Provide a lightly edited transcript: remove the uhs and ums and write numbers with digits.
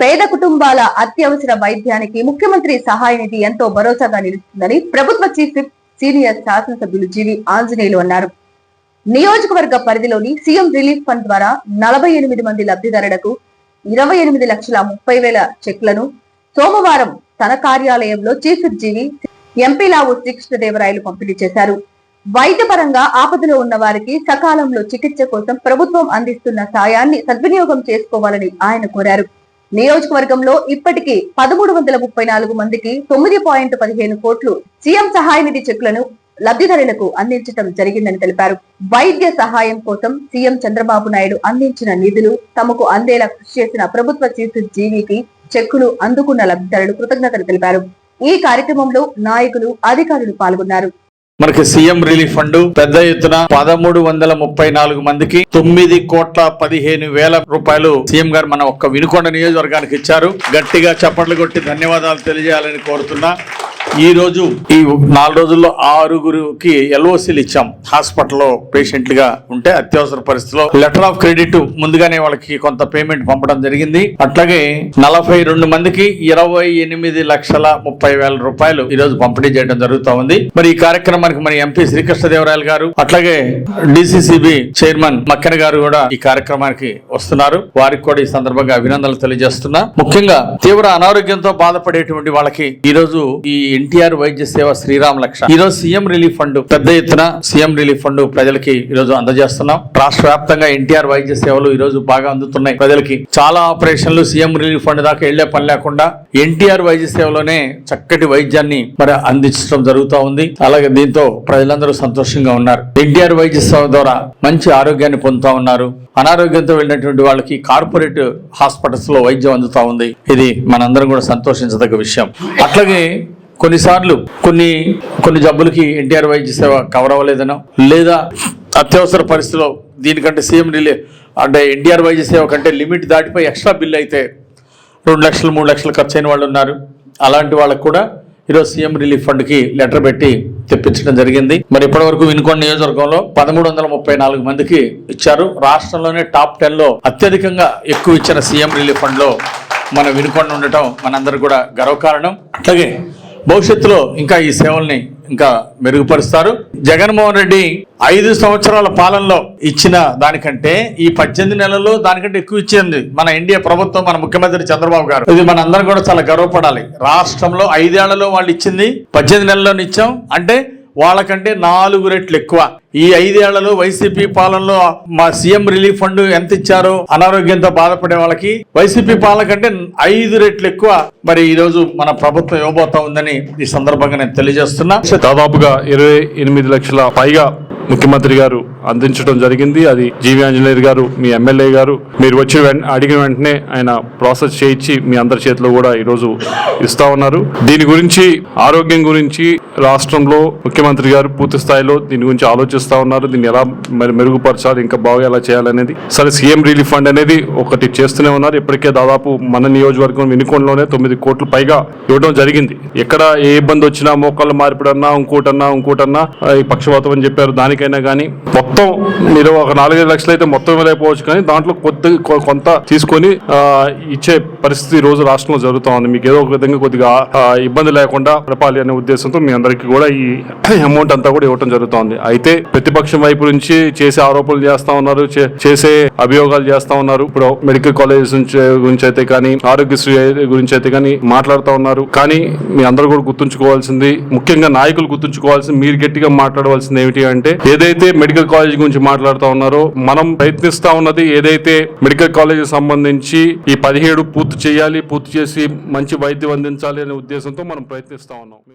పేద కుటుంబాల అత్యవసర వైద్యానికి ముఖ్యమంత్రి సహాయ నిధి ఎంతో భరోసాగా నిలుస్తుందని ప్రభుత్వ చీఫ్ విప్ సీనియర్ శాసనసభ్యులు జీవి ఆంజనేయులు అన్నారు. నియోజకవర్గ పరిధిలోని సీఎం రిలీఫ్ ఫండ్ ద్వారా 48 మంది లబ్ధిదారులకు 28,30,000 చెక్లను సోమవారం తన కార్యాలయంలో చీఫ్ విప్ జీవి ఎంపీ లావు శ్రీకృష్ణదేవరాయలు పంపిణీ చేశారు. వైద్యపరంగా ఆపదలో ఉన్న వారికి సకాలంలో చికిత్స కోసం ప్రభుత్వం అందిస్తున్న సాయాన్ని సద్వినియోగం చేసుకోవాలని ఆయన కోరారు. నియోజకవర్గంలో ఇప్పటికీ 1334 మందికి 9.15 కోట్లు సీఎం సహాయ నిధి చెక్కులను లబ్ధిదారులకు అందించడం జరిగిందని తెలిపారు. వైద్య సహాయం కోసం సీఎం చంద్రబాబు నాయుడు అందించిన నిధులు తమకు అందేలా కృషి చేసిన ప్రభుత్వ చీఫ్ జీవీకి చెక్కులు అందుకున్న లబ్ధిదారులు కృతజ్ఞతలు తెలిపారు. ఈ కార్యక్రమంలో నాయకులు, అధికారులు పాల్గొన్నారు. మనకి సీఎం రిలీఫ్ ఫండ్ పెద్ద ఎత్తున 1334 మందికి 9,15,00,000 రూపాయలు సీఎం గారు మన ఒక్క వినుకొండ నియోజకవర్గానికి ఇచ్చారు. గట్టిగా చప్పట్లు కొట్టి ధన్యవాదాలు తెలియజేయాలని కోరుతున్నా. ఈ రోజు ఈ 4 రోజుల్లో 6గురికి ఎల్ఓసీలు ఇచ్చాం. హాస్పిటల్లో పేషెంట్లుగా ఉంటే అత్యవసర పరిస్థితిలో లెటర్ ఆఫ్ క్రెడిట్ ముందుగానే వాళ్ళకి కొంత పేమెంట్ పంపడం జరిగింది. అట్లాగే 42 మందికి 28,30,000 రూపాయలు ఈ రోజు పంపిణీ చేయడం జరుగుతూ ఉంది. మరి ఈ కార్యక్రమానికి మన ఎంపీ శ్రీకృష్ణదేవరాయలు గారు, అట్లాగే డిసిసిబి చైర్మన్ మక్కెన గారు కూడా ఈ కార్యక్రమానికి వస్తున్నారు. వారికి కూడా ఈ సందర్భంగా అభినందనలు తెలియజేస్తున్నా. ముఖ్యంగా తీవ్ర అనారోగ్యంతో బాధపడేటువంటి వాళ్ళకి ఈ రోజు ఈ ఎన్టీఆర్ వైద్య సేవ శ్రీరామ్ లక్ష ఈ రోజు సీఎం రిలీఫ్ ఫండ్ పెద్ద ఎత్తున సీఎం రిలీఫ్ ఫండ్ ప్రజలకి ఈ రోజు అందజేస్తున్నాం. రాష్ట్ర వ్యాప్తంగా ఎన్టీఆర్ వైద్య సేవలు ఈ రోజు బాగా అందుతున్నాయి ప్రజలకి. చాలా ఆపరేషన్లు సీఎం రిలీఫ్ ఫండ్ దాకా వెళ్లే పని లేకుండా ఎన్టీఆర్ వైద్య సేవలోనే చక్కటి వైద్యాన్ని మరి అందించడం జరుగుతూ ఉంది. అలాగే దీంతో ప్రజలందరూ సంతోషంగా ఉన్నారు. ఎన్టీఆర్ వైద్య సేవ ద్వారా మంచి ఆరోగ్యాన్ని పొందుతా ఉన్నారు. అనారోగ్యంతో వెళ్ళినటువంటి వాళ్ళకి కార్పొరేట్ హాస్పిటల్స్ లో వైద్యం అందుతా ఉంది. ఇది మనందరం కూడా సంతోషించదగ్గ విషయం. అట్లాగే కొన్నిసార్లు కొన్ని జబ్బులకి ఎన్టీఆర్ వైద్య సేవ కవర్ అవ్వలేదనో, లేదా అత్యవసర పరిస్థితిలో దీనికంటే సీఎం రిలీఫ్ అంటే ఎన్టీఆర్ వైద్య సేవ కంటే లిమిట్ దాటిపోయి ఎక్స్ట్రా బిల్ అయితే 2 లక్షలు 3 లక్షలు ఖర్చు అయిన వాళ్ళు ఉన్నారు. అలాంటి వాళ్ళకు కూడా ఈరోజు సీఎం రిలీఫ్ ఫండ్ కి లెటర్ పెట్టి తెప్పించడం జరిగింది. మరి ఇప్పటి వరకు వినుకొండ నియోజకవర్గంలో 1334 మందికి ఇచ్చారు. రాష్ట్రంలోనే టాప్ 10 లో అత్యధికంగా ఎక్కువ ఇచ్చిన సీఎం రిలీఫ్ ఫండ్ లో మన వినుకొండ ఉండటం మనందరూ కూడా గర్వకారణం. అట్లాగే భవిష్యత్తులో ఇంకా ఈ సేవల్ని ఇంకా మెరుగుపరుస్తారు. జగన్మోహన్ రెడ్డి 5 సంవత్సరాల పాలనలో ఇచ్చిన దానికంటే ఈ 18 నెలల్లో దానికంటే ఎక్కువ ఇచ్చింది మన ఎన్డీఏ ప్రభుత్వం, మన ముఖ్యమంత్రి చంద్రబాబు గారు. ఇది మన అందరం కూడా చాలా గర్వపడాలి. రాష్ట్రంలో 5 ఏళ్లలో వాళ్ళు ఇచ్చింది 18 నెలల్లోనే ఇచ్చాం అంటే వాళ్ళకంటే 4 రెట్లు ఎక్కువ. ఈ 5 ఏళ్లలో వైసీపీ పాలనలో మా సీఎం రిలీఫ్ ఫండ్ ఎంత ఇచ్చారో అనారోగ్యంతో బాధపడే వాళ్ళకి వైసీపీ పాలన కంటే 5 రెట్లు ఎక్కువ మరి ఈ రోజు మన ప్రభుత్వం ఇవ్వబోతా ఉందని ఈ సందర్భంగా నేను తెలియజేస్తున్నా. దాదాపుగా 28 లక్షల పైగా ముఖ్యమంత్రి గారు అందించడం జరిగింది. అది జీవి ఆంజనేయులు గారు, మీ ఎమ్మెల్యే గారు, మీరు వచ్చి అడిగిన వెంటనే ఆయన ప్రాసెస్ చేయించి మీ అందరి చేతిలో కూడా ఈరోజు ఇస్తా ఉన్నారు. దీని గురించి, ఆరోగ్యం గురించి రాష్ట్రంలో ముఖ్యమంత్రి గారు పూర్తి స్థాయిలో దీని గురించి ఆలోచిస్తా ఉన్నారు. దీన్ని ఎలా మెరుగుపరచాలి, ఇంకా బాగా ఎలా చేయాలనేది. సరే, సీఎం రిలీఫ్ ఫండ్ అనేది ఒకటి చేస్తూనే ఉన్నారు. ఇప్పటికే దాదాపు మన నియోజకవర్గం వినుకొండలోనే 9 కోట్ల పైగా ఇవ్వడం జరిగింది. ఎక్కడ ఏ ఇబ్బంది వచ్చినా, మోకాళ్ళ మార్పిడన్నా, ఇంకోటన్నా ఈ పక్షవాతం అని చెప్పారు, దానికైనా కానీ మొత్తం మీరు ఒక 4-5 లక్షలు అయితే మొత్తం ఇవ్వలేకపోవచ్చు, కానీ దాంట్లో కొంత తీసుకొని ఇచ్చే పరిస్థితి ఈ రోజు రాష్ట్రంలో జరుగుతూ ఉంది. మీకు ఏదో ఒక విధంగా కొద్దిగా ఇబ్బంది లేకుండా గడపాలి అనే ఉద్దేశంతో మీ అందరికీ కూడా ఈ అమౌంట్ అంతా కూడా ఇవ్వడం జరుగుతుంది. అయితే ప్రతిపక్షం వైపు నుంచి చేసే ఆరోపణలు చేస్తా ఉన్నారు, చేసే అభియోగాలు చేస్తా ఉన్నారు. ఇప్పుడు మెడికల్ కాలేజెస్ గురించి అయితే కానీ, ఆరోగ్యశ్రీ గురించి అయితే కానీ మాట్లాడుతూ ఉన్నారు. కానీ మీ అందరూ కూడా గుర్తుంచుకోవాల్సింది, ముఖ్యంగా నాయకులు గుర్తుంచుకోవాల్సింది, మీరు గట్టిగా మాట్లాడవలసింది ఏమిటి అంటే, ఏదైతే మెడికల్ కాలేజ్ గురించి మాట్లాడుతూ ఉన్నారో, మనం ప్రయత్నిస్తా ఉన్నది ఏదైతే మెడికల్ కాలేజ్ సంబంధించి ఈ 17 పూర్తి చేయాలి, పూర్తి చేసి మంచి వైద్యం అందించాలి అనే ఉద్దేశంతో మనం ప్రయత్నిస్తా ఉన్నాం.